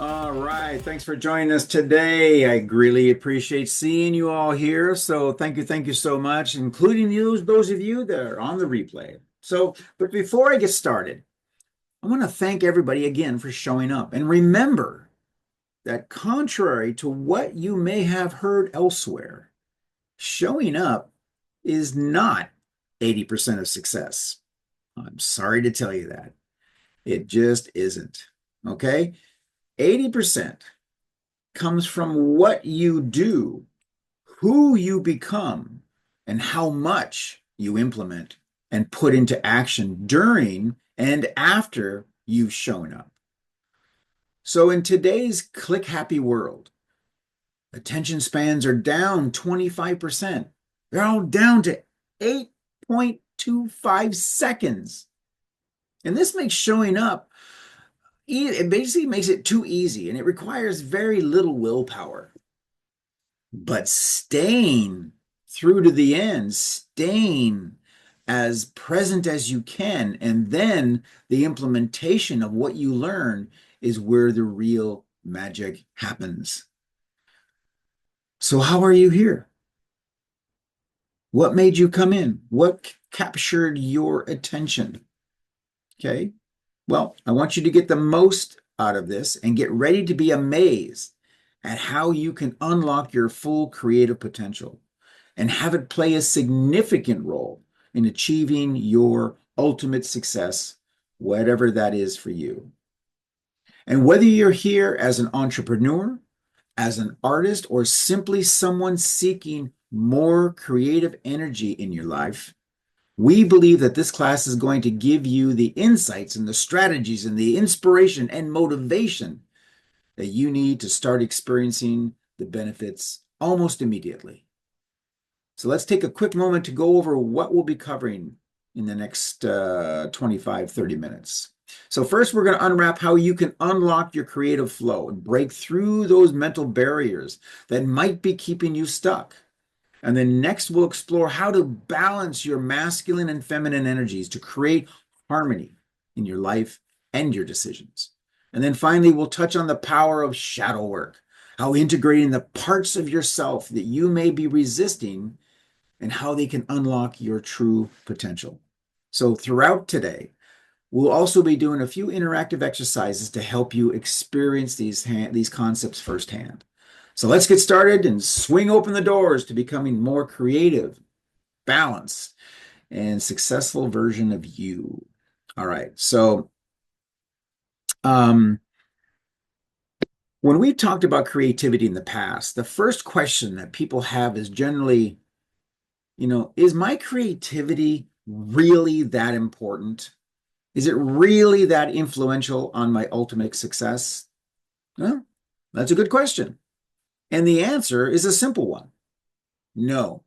All right. Thanks for joining us today. I really appreciate seeing you all here. So thank you so much, including those of you that are on the replay. But before I get started, I want to thank everybody again for showing up. And remember that contrary to what you may have heard elsewhere, showing up is not 80% of success. I'm sorry to tell you that. It just isn't. Okay? 80% comes from what you do, who you become, and how much you implement and put into action during and after you've shown up. So, in today's click happy world, attention spans are down 25%. They're all down to 8.25 seconds. And this makes showing up, it basically makes it too easy and it requires very little willpower. But staying through to the end, staying as present as you can, and then the implementation of what you learn is where the real magic happens. So, how are you here? What made you come in? What captured your attention? Okay. Well, I want you to get the most out of this and get ready to be amazed at how you can unlock your full creative potential and have it play a significant role in achieving your ultimate success, whatever that is for you. And whether you're here as an entrepreneur, as an artist, or simply someone seeking more creative energy in your life, we believe that this class is going to give you the insights and the strategies and the inspiration and motivation that you need to start experiencing the benefits almost immediately. So let's take a quick moment to go over what we'll be covering in the next 25, 30 minutes. So first, we're going to unwrap how you can unlock your creative flow and break through those mental barriers that might be keeping you stuck. And then next, we'll explore how to balance your masculine and feminine energies to create harmony in your life and your decisions. And then finally, we'll touch on the power of shadow work, how integrating the parts of yourself that you may be resisting and how they can unlock your true potential. So throughout today, we'll also be doing a few interactive exercises to help you experience these concepts firsthand. So let's get started and swing open the doors to becoming more creative, balanced, and successful version of you. All right. So when we've talked about creativity in the past, the first question that people have is generally, is my creativity really that important? Is it really that influential on my ultimate success? Well, that's a good question. And the answer is a simple one. No,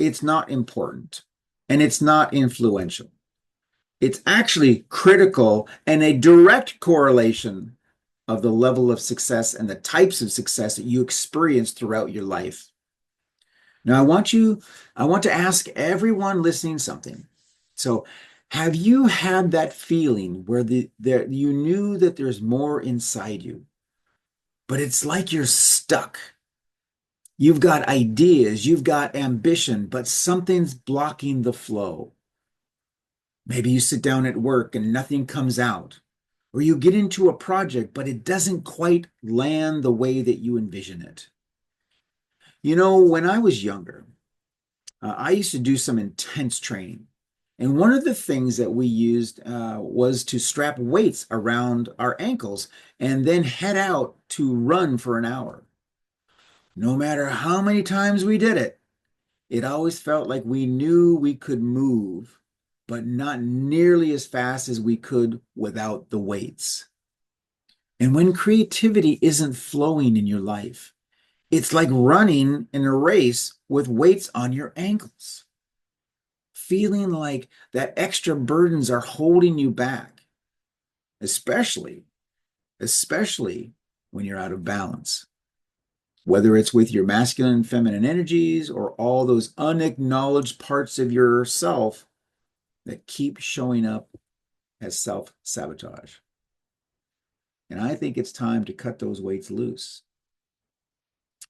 it's not important and it's not influential. It's actually critical and a direct correlation of the level of success and the types of success that you experience throughout your life. Now, I want to ask everyone listening something. So, have you had that feeling where you knew that there's more inside you, but it's like you're stuck? You've got ideas, you've got ambition, but something's blocking the flow. Maybe you sit down at work and nothing comes out, or you get into a project, but it doesn't quite land the way that you envision it. When I was younger, I used to do some intense training. And one of the things that we used was to strap weights around our ankles and then head out to run for an hour. No matter how many times we did it, it always felt like we knew we could move, but not nearly as fast as we could without the weights. And when creativity isn't flowing in your life, it's like running in a race with weights on your ankles, feeling like that extra burdens are holding you back, especially when you're out of balance. Whether it's with your masculine and feminine energies or all those unacknowledged parts of yourself that keep showing up as self-sabotage. And I think it's time to cut those weights loose.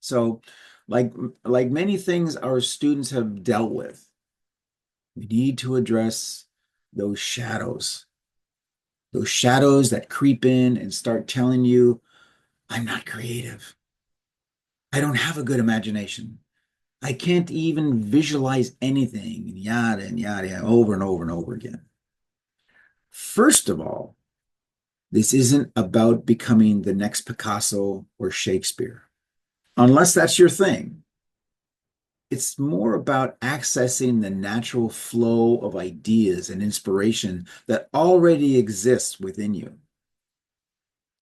So, like, like many things our students have dealt with, we need to address those shadows that creep in and start telling you, I'm not creative. I don't have a good imagination. I can't even visualize anything, and yada, over and over and over again. First of all, this isn't about becoming the next Picasso or Shakespeare, unless that's your thing. It's more about accessing the natural flow of ideas and inspiration that already exists within you.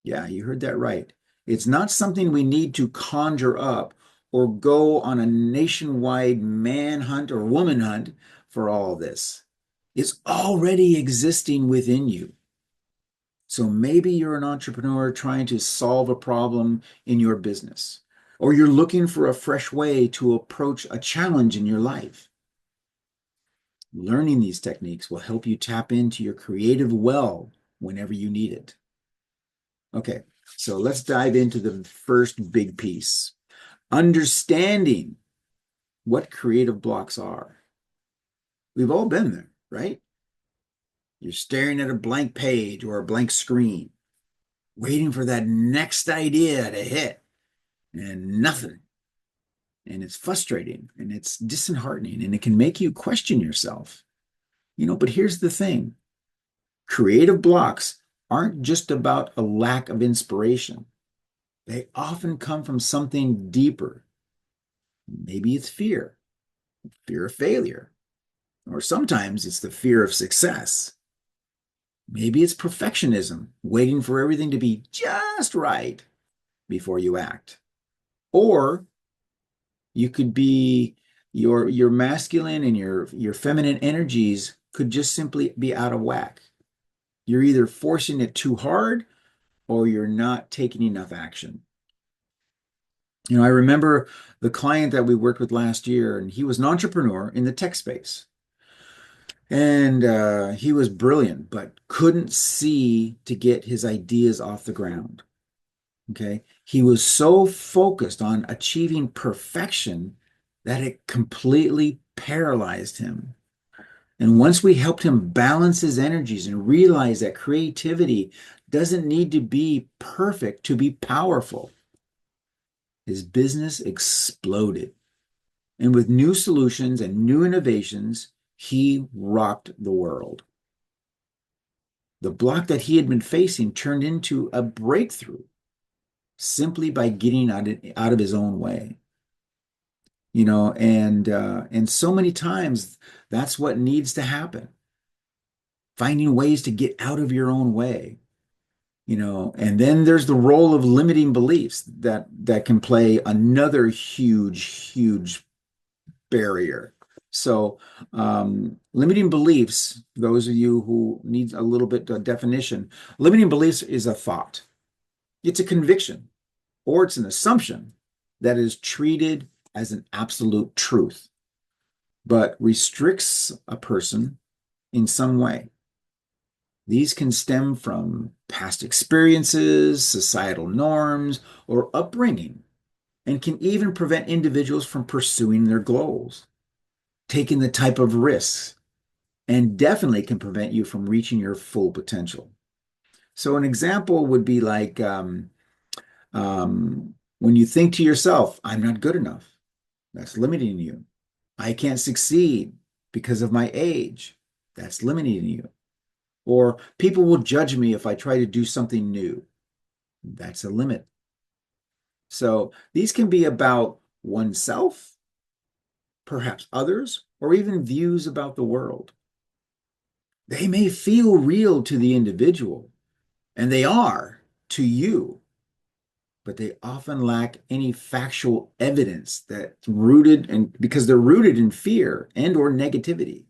Yeah, you heard that right. It's not something we need to conjure up or go on a nationwide manhunt or woman hunt for all this. It's already existing within you. So maybe you're an entrepreneur trying to solve a problem in your business, or you're looking for a fresh way to approach a challenge in your life. Learning these techniques will help you tap into your creative well whenever you need it. Okay, so let's dive into the first big piece. Understanding what creative blocks are. We've all been there, right? You're staring at a blank page or a blank screen, waiting for that next idea to hit, and nothing. And it's frustrating and it's disheartening and it can make you question yourself. But here's the thing. Creative blocks aren't just about a lack of inspiration. They often come from something deeper. Maybe it's fear of failure, or sometimes it's the fear of success. Maybe it's perfectionism, waiting for everything to be just right before you act. Or you could be your masculine and your feminine energies could just simply be out of whack. You're either forcing it too hard or you're not taking enough action. I remember the client that we worked with last year, and he was an entrepreneur in the tech space. And he was brilliant, but couldn't see to get his ideas off the ground. Okay. He was so focused on achieving perfection that it completely paralyzed him. And once we helped him balance his energies and realize that creativity doesn't need to be perfect to be powerful, his business exploded. And with new solutions and new innovations, he rocked the world. The block that he had been facing turned into a breakthrough simply by getting out of his own way. And so many times that's what needs to happen. Finding ways to get out of your own way. And then there's the role of limiting beliefs that can play another huge barrier. So, limiting beliefs, those of you who need a little bit of definition, limiting beliefs is a thought. It's a conviction, or it's an assumption that is treated as an absolute truth, but restricts a person in some way. These can stem from past experiences, societal norms, or upbringing, and can even prevent individuals from pursuing their goals, taking the type of risks, and definitely can prevent you from reaching your full potential. So an example would be like when you think to yourself, I'm not good enough, that's limiting you. I can't succeed because of my age, that's limiting you. Or people will judge me if I try to do something new, that's a limit. So these can be about oneself, perhaps others, or even views about the world. They may feel real to the individual, and they are to you, but they often lack any factual evidence that's rooted in, because they're rooted in fear and or negativity.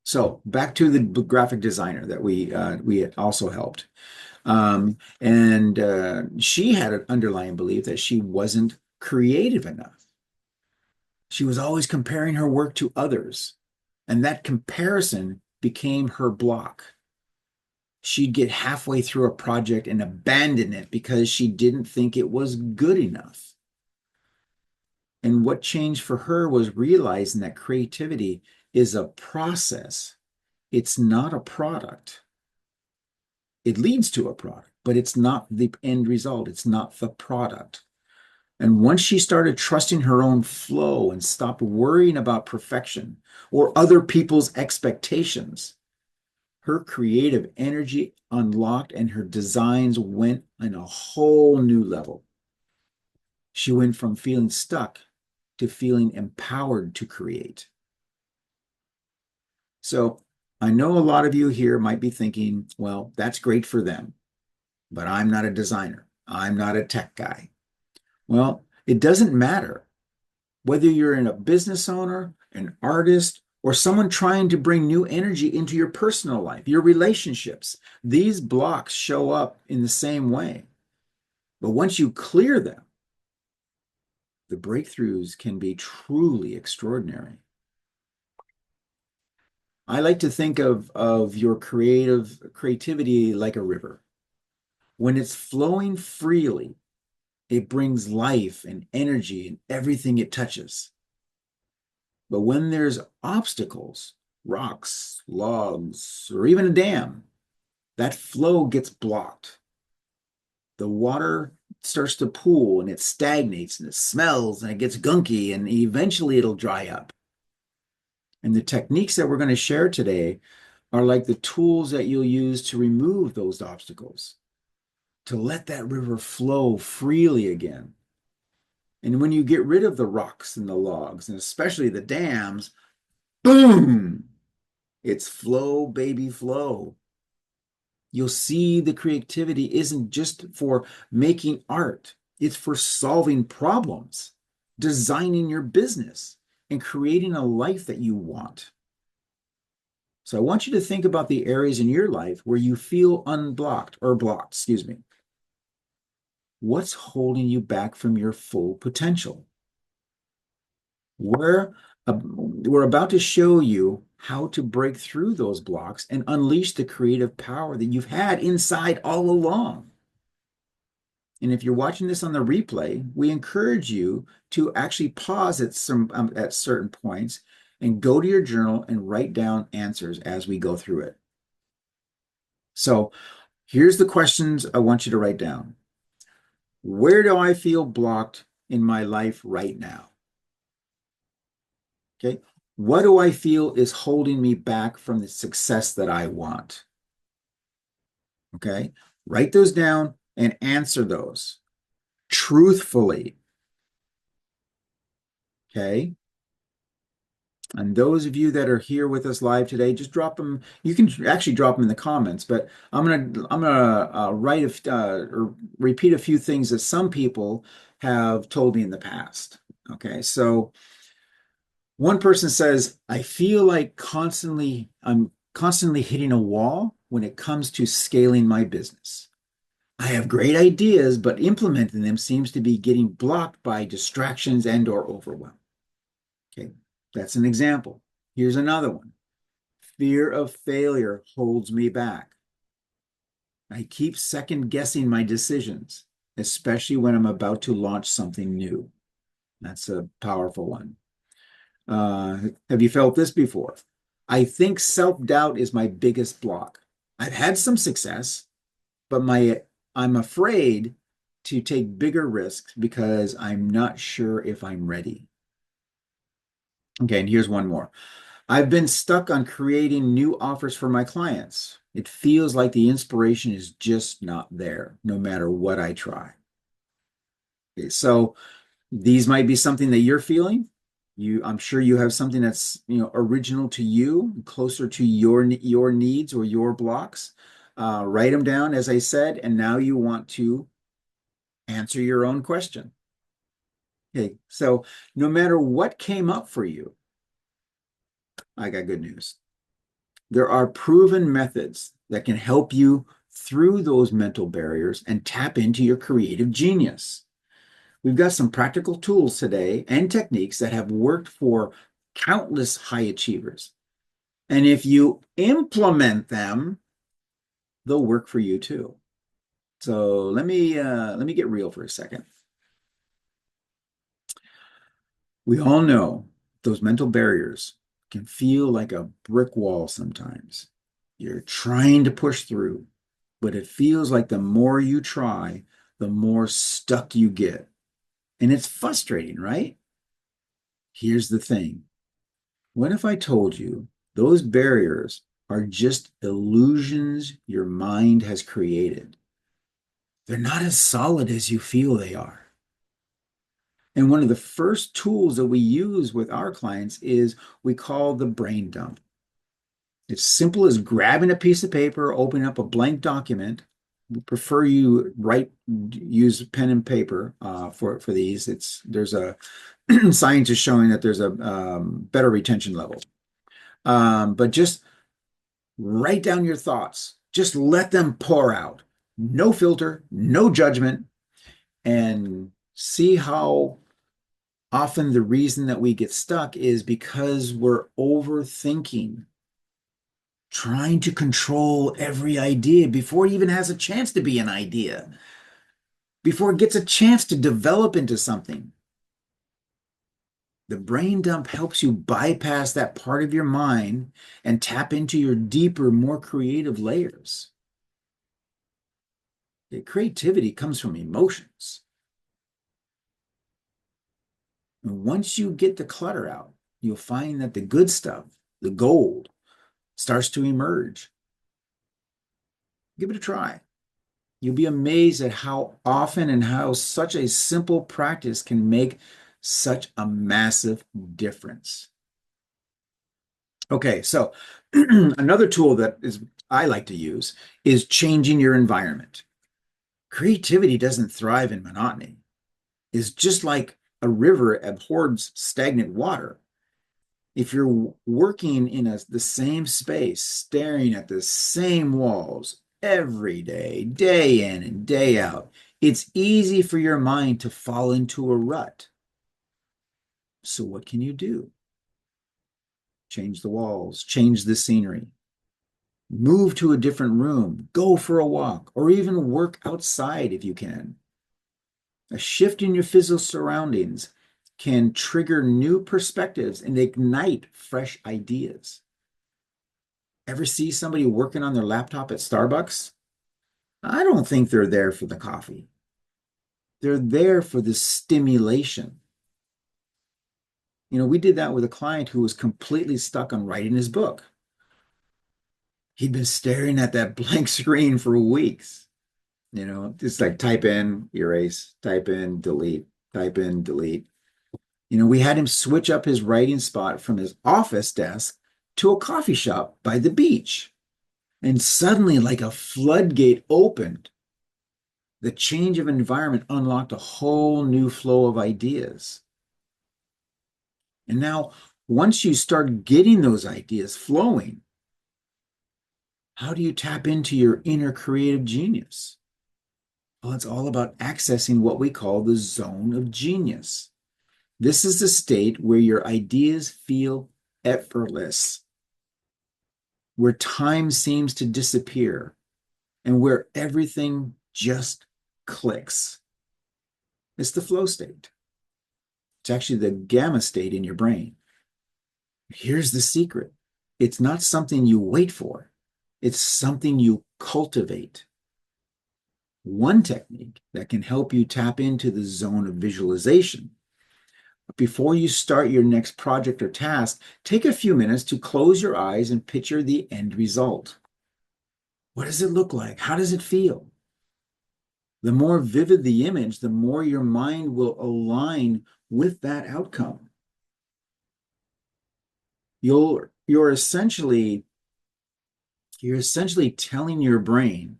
So back to the graphic designer that we also helped. And she had an underlying belief that she wasn't creative enough. She was always comparing her work to others, and that comparison became her block. She'd get halfway through a project and abandon it because she didn't think it was good enough. And what changed for her was realizing that creativity is a process. It's not a product. It leads to a product, but it's not the end result. It's not the product. And once she started trusting her own flow and stopped worrying about perfection or other people's expectations, her creative energy unlocked and her designs went on a whole new level. She went from feeling stuck to feeling empowered to create. So I know a lot of you here might be thinking, well, that's great for them, but I'm not a designer. I'm not a tech guy. Well, it doesn't matter whether you're a business owner, an artist, or someone trying to bring new energy into your personal life, your relationships. These blocks show up in the same way. But once you clear them, the breakthroughs can be truly extraordinary. I like to think of your creativity like a river. When it's flowing freely, it brings life and energy in everything it touches. But when there's obstacles, rocks, logs, or even a dam, that flow gets blocked. The water starts to pool and it stagnates and it smells and it gets gunky and eventually it'll dry up. And the techniques that we're going to share today are like the tools that you'll use to remove those obstacles, to let that river flow freely again. And when you get rid of the rocks and the logs, and especially the dams, boom, it's flow, baby, flow. You'll see the creativity isn't just for making art, it's for solving problems, designing your business, and creating a life that you want. So I want you to think about the areas in your life where you feel unblocked or blocked, excuse me. What's holding you back from your full potential? We're about to show you how to break through those blocks and unleash the creative power that you've had inside all along. And if you're watching this on the replay, we encourage you to actually pause at certain points and go to your journal and write down answers as we go through it. So here's the questions I want you to write down. Where do I feel blocked in my life right now? Okay. What do I feel is holding me back from the success that I want? Okay. Write those down and answer those truthfully. Okay. And those of you that are here with us live today, just drop them. You can actually drop them in the comments, but I'm gonna write or repeat a few things that some people have told me in the past. Okay, so one person says, I feel like I'm constantly hitting a wall when it comes to scaling my business. I have great ideas, but implementing them seems to be getting blocked by distractions and or overwhelm. Okay, that's an example. Here's another one. Fear of failure holds me back. I keep second guessing my decisions, especially when I'm about to launch something new. That's a powerful one. Have you felt this before? I think self-doubt is my biggest block. I've had some success, but I'm afraid to take bigger risks because I'm not sure if I'm ready. Okay, and here's one more. I've been stuck on creating new offers for my clients. It feels like the inspiration is just not there, no matter what I try. Okay, so these might be something that you're feeling. I'm sure you have something that's original to you, closer to your needs or your blocks. Write them down, as I said, and now you want to answer your own question. Okay, so no matter what came up for you, I got good news. There are proven methods that can help you through those mental barriers and tap into your creative genius. We've got some practical tools today and techniques that have worked for countless high achievers. And if you implement them, they'll work for you too. So let me get real for a second. We all know those mental barriers can feel like a brick wall sometimes. You're trying to push through, but it feels like the more you try, the more stuck you get. And it's frustrating, right? Here's the thing. What if I told you those barriers are just illusions your mind has created? They're not as solid as you feel they are. And one of the first tools that we use with our clients is we call the brain dump. It's simple as grabbing a piece of paper, opening up a blank document. We prefer you use pen and paper for these. There's a science is showing that there's a better retention level. But just write down your thoughts. Just let them pour out. No filter, no judgment, and see how often the reason that we get stuck is because we're overthinking, trying to control every idea before it even has a chance to be an idea, before it gets a chance to develop into something. The brain dump helps you bypass that part of your mind and tap into your deeper, more creative layers. Creativity comes from emotions. And once you get the clutter out, you'll find that the good stuff, the gold, starts to emerge. Give it a try. You'll be amazed at how often and how such a simple practice can make such a massive difference. Okay, so another tool that I like to use is changing your environment. Creativity doesn't thrive in monotony. It's just like a river abhors stagnant water. If you're working in the same space, staring at the same walls every day, day in and day out, it's easy for your mind to fall into a rut. So what can you do? Change the walls, change the scenery, move to a different room, go for a walk, or even work outside if you can. A shift in your physical surroundings can trigger new perspectives and ignite fresh ideas. Ever see somebody working on their laptop at Starbucks? I don't think they're there for the coffee. They're there for the stimulation. We did that with a client who was completely stuck on writing his book. He'd been staring at that blank screen for weeks. Just like type in, erase, type in, delete, type in, delete. We had him switch up his writing spot from his office desk to a coffee shop by the beach. And suddenly, like a floodgate opened, the change of environment unlocked a whole new flow of ideas. And now, once you start getting those ideas flowing, how do you tap into your inner creative genius? Well, it's all about accessing what we call the zone of genius. This is the state where your ideas feel effortless, where time seems to disappear, and where everything just clicks. It's the flow state. It's actually the gamma state in your brain. Here's the secret. It's not something you wait for. It's something you cultivate. One technique that can help you tap into the zone of visualization. Before you start your next project or task, take a few minutes to close your eyes and picture the end result. What does it look like? How does it feel? The more vivid the image, the more your mind will align with that outcome. You're essentially telling your brain,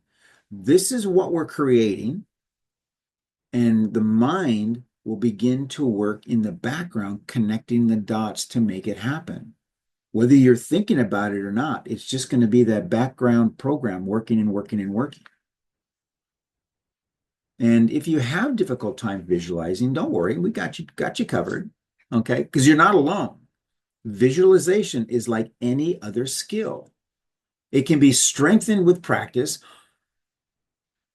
this is what we're creating, and the mind will begin to work in the background, connecting the dots to make it happen. Whether you're thinking about it or not, it's just going to be that background program working and working and working. And if you have difficult time visualizing, don't worry, we got you covered, okay? Because you're not alone. Visualization is like any other skill. It can be strengthened with practice.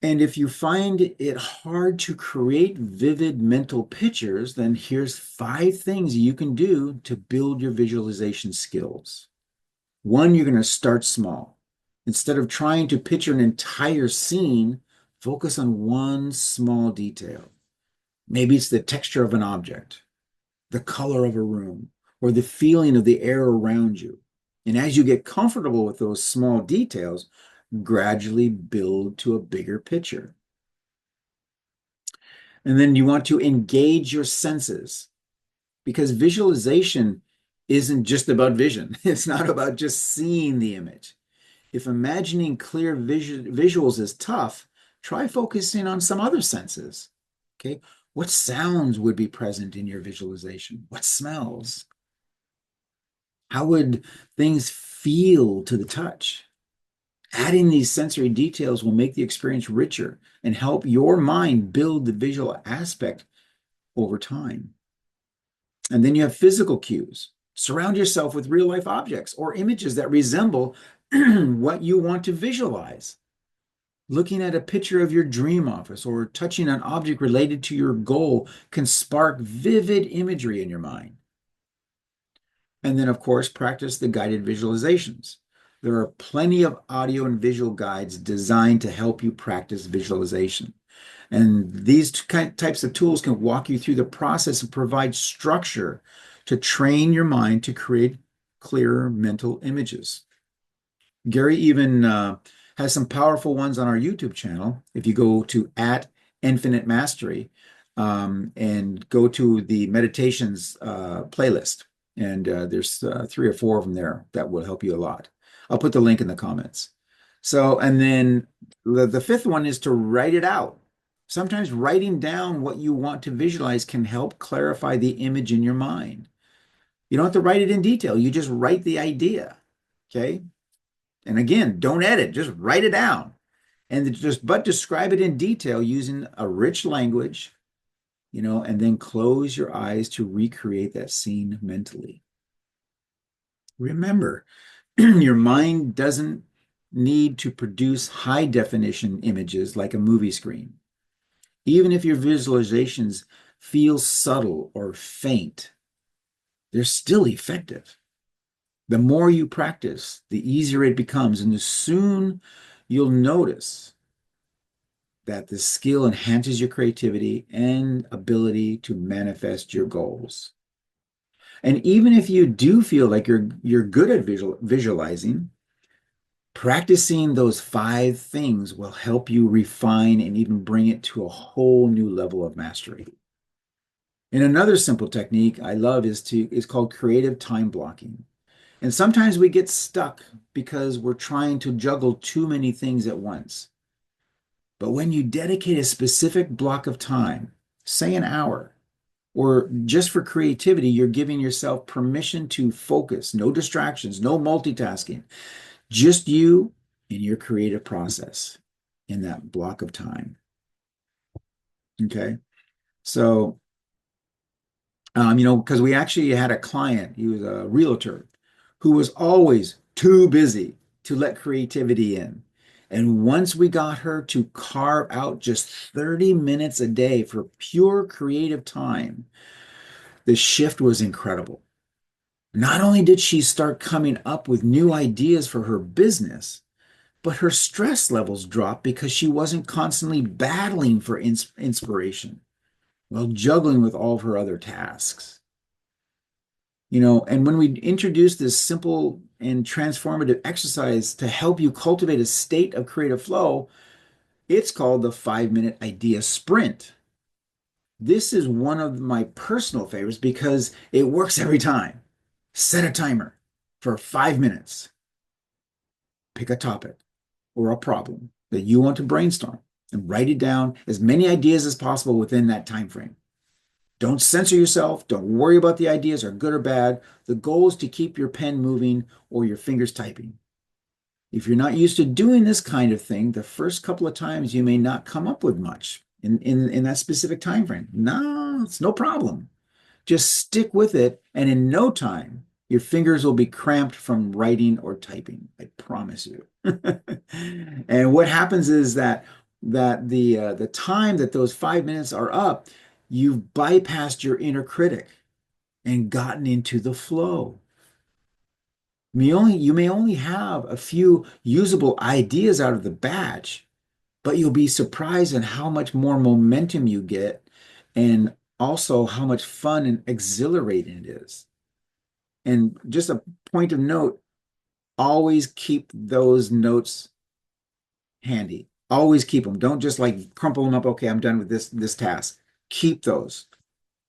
And if you find it hard to create vivid mental pictures, then here's 5 things you can do to build your visualization skills. One, you're going to start small. Instead of trying to picture an entire scene, focus on one small detail. Maybe it's the texture of an object, the color of a room, or the feeling of the air around you. And as you get comfortable with those small details, gradually build to a bigger picture. And then you want to engage your senses, because visualization isn't just about vision. It's not about just seeing the image. If imagining clear visuals is tough, try focusing on some other senses. Okay. What sounds would be present in your visualization? What smells? How would things feel to the touch? Adding these sensory details will make the experience richer and help your mind build the visual aspect over time. And then you have physical cues. Surround yourself with real life objects or images that resemble what you want to visualize. Looking at a picture of your dream office or touching an object related to your goal can spark vivid imagery in your mind. And then, of course, practice the guided visualizations. There are plenty of audio and visual guides designed to help you practice visualization. And these types of tools can walk you through the process and provide structure to train your mind to create clearer mental images. Garry even has some powerful ones on our YouTube channel. If you go to @InfiniteMastery and go to the meditations playlist, and there's 3 or 4 of them there that will help you a lot. I'll put the link in the comments. So, and then the 5th one is to write it out. Sometimes writing down what you want to visualize can help clarify the image in your mind. You don't have to write it in detail. You just write the idea. Okay. And again, don't edit, just write it down. And but describe it in detail using a rich language, and then close your eyes to recreate that scene mentally. Remember, your mind doesn't need to produce high definition images like a movie screen. Even if your visualizations feel subtle or faint, they're still effective. The more you practice, the easier it becomes, and soon you'll notice that the skill enhances your creativity and ability to manifest your goals. And even if you do feel like you're good at visualizing, practicing those 5 things will help you refine and even bring it to a whole new level of mastery. And another simple technique I love is called creative time blocking. And sometimes we get stuck because we're trying to juggle too many things at once. But when you dedicate a specific block of time, say an hour, or just for creativity, you're giving yourself permission to focus, no distractions, no multitasking, just you and your creative process in that block of time. Okay. So, because we actually had a client, he was a realtor who was always too busy to let creativity in. And once we got her to carve out just 30 minutes a day for pure creative time, the shift was incredible. Not only did she start coming up with new ideas for her business, but her stress levels dropped because she wasn't constantly battling for inspiration while juggling with all of her other tasks. And when we introduce this simple and transformative exercise to help you cultivate a state of creative flow, it's called the 5-minute idea sprint. This is one of my personal favorites because it works every time. Set a timer for 5 minutes. Pick a topic or a problem that you want to brainstorm and write it down, as many ideas as possible within that time frame. Don't censor yourself. Don't worry about the ideas are good or bad. The goal is to keep your pen moving or your fingers typing. If you're not used to doing this kind of thing, the first couple of times you may not come up with much in that specific time frame. No, it's no problem. Just stick with it, and in no time, Your fingers will be cramped from writing or typing. I promise you. And what happens is that the time that those 5 minutes are up, you've bypassed your inner critic and gotten into the flow. You may only have a few usable ideas out of the batch, but you'll be surprised at how much more momentum you get and also how much fun and exhilarating it is. And just a point of note, always keep those notes handy. Always keep them. Don't just like crumple them up. Okay, I'm done with this task. Keep those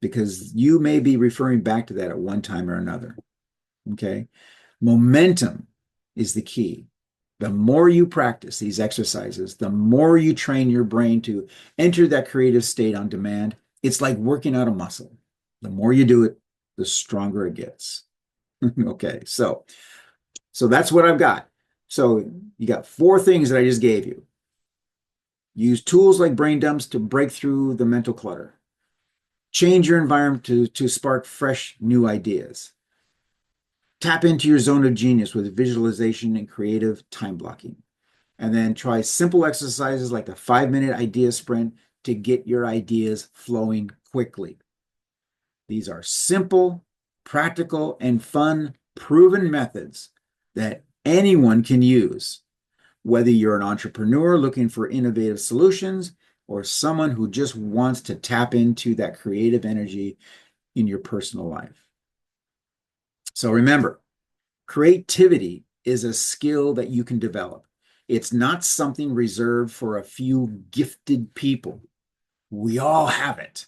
because you may be referring back to that at one time or another. Okay. Momentum is the key. The more you practice these exercises, the more you train your brain to enter that creative state on demand. It's like working out a muscle. The more you do it, the stronger it gets. Okay, so that's what I've got. So you got 4 things that I just gave you. Use tools like brain dumps to break through the mental clutter. Change your environment to spark fresh new ideas. Tap into your zone of genius with visualization and creative time blocking. And then try simple exercises like the 5-minute idea sprint to get your ideas flowing quickly. These are simple, practical, and fun, proven methods that anyone can use, whether you're an entrepreneur looking for innovative solutions or someone who just wants to tap into that creative energy in your personal life. So remember, creativity is a skill that you can develop. It's not something reserved for a few gifted people. We all have it.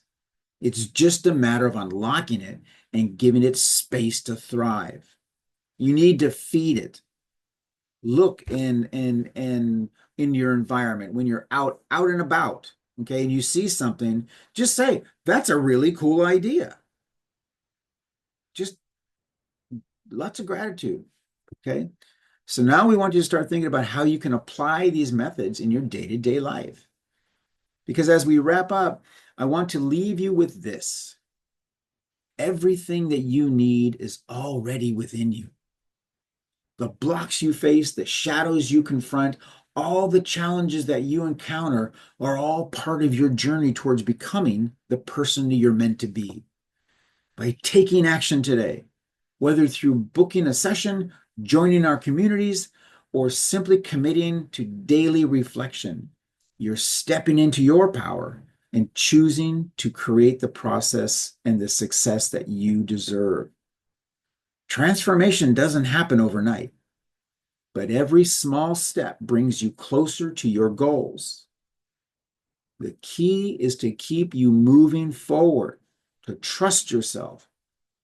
It's just a matter of unlocking it and giving it space to thrive. You need to feed it. Look in your environment when you're out and about, okay, and you see something, just say, that's a really cool idea. Just lots of gratitude, okay? So now we want you to start thinking about how you can apply these methods in your day-to-day life. Because as we wrap up, I want to leave you with this. Everything that you need is already within you. The blocks you face, the shadows you confront, all the challenges that you encounter are all part of your journey towards becoming the person that you're meant to be. By taking action today, whether through booking a session, joining our communities, or simply committing to daily reflection, you're stepping into your power and choosing to create the process and the success that you deserve. Transformation doesn't happen overnight, but every small step brings you closer to your goals. The key is to keep you moving forward, to trust yourself,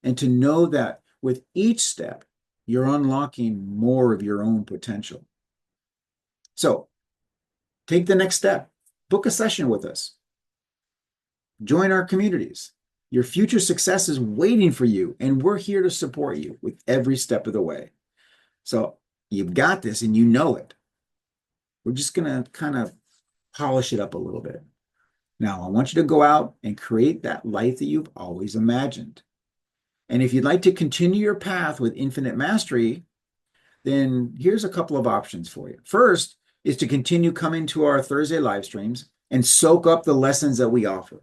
and to know that with each step, you're unlocking more of your own potential. So take the next step. Book a session with us. Join our communities. Your future success is waiting for you, and we're here to support you with every step of the way. So you've got this and you know it. We're just going to kind of polish it up a little bit. Now, I want you to go out and create that life that you've always imagined. And if you'd like to continue your path with infinite mastery, then here's a couple of options for you. First is to continue coming to our Thursday live streams and soak up the lessons that we offer.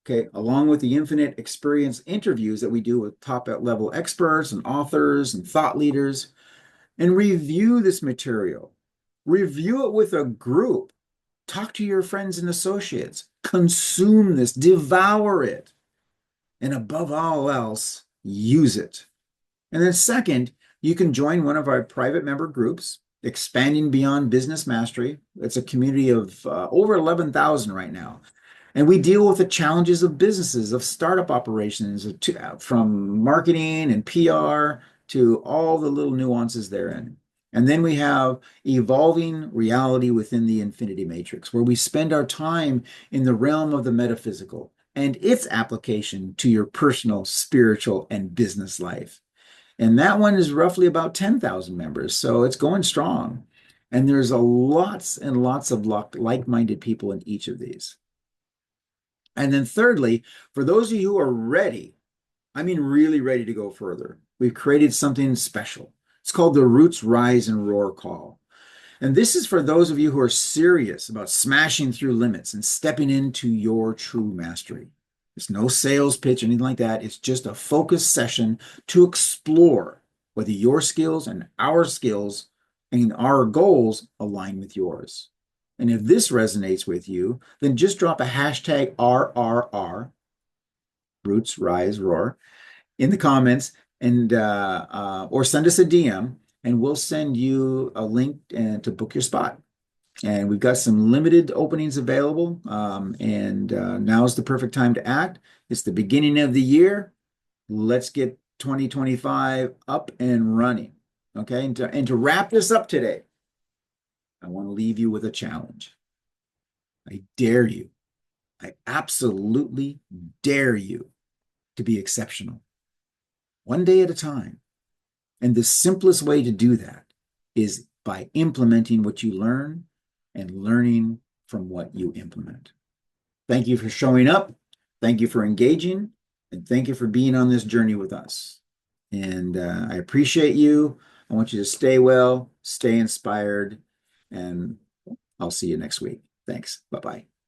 Okay, along with the infinite experience interviews that we do with top level experts and authors and thought leaders, and review this material. Review it with a group. Talk to your friends and associates. Consume this, devour it. And above all else, use it. And then second, you can join one of our private member groups, Expanding Beyond Business Mastery. It's a community of over 11,000 right now. And we deal with the challenges of businesses, of startup operations, from marketing and PR to all the little nuances therein. And then we have Evolving Reality Within the Infinity Matrix, where we spend our time in the realm of the metaphysical and its application to your personal, spiritual, and business life. And that one is roughly about 10,000 members, so it's going strong. And there's lots and lots of like-minded people in each of these. And then thirdly, for those of you who are ready, I mean really ready to go further, We've created something special. It's called the Roots Rise and Roar Call. And this is for those of you who are serious about smashing through limits and stepping into your true mastery. It's no sales pitch, anything like that. It's just a focused session to explore whether your skills and our skills and our goals align with yours. And if this resonates with you, then just drop a hashtag RRR, Roots Rise Roar, in the comments and or send us a DM and we'll send you a link to book your spot. And we've got some limited openings available. And now is the perfect time to act. It's the beginning of the year. Let's get 2025 up and running. Okay. And to wrap this up today, I want to leave you with a challenge. I dare you. I absolutely dare you to be exceptional, one day at a time. And the simplest way to do that is by implementing what you learn and learning from what you implement. Thank you for showing up. Thank you for engaging. And thank you for being on this journey with us. And I appreciate you. I want you to stay well, stay inspired, and I'll see you next week. Thanks. Bye-bye.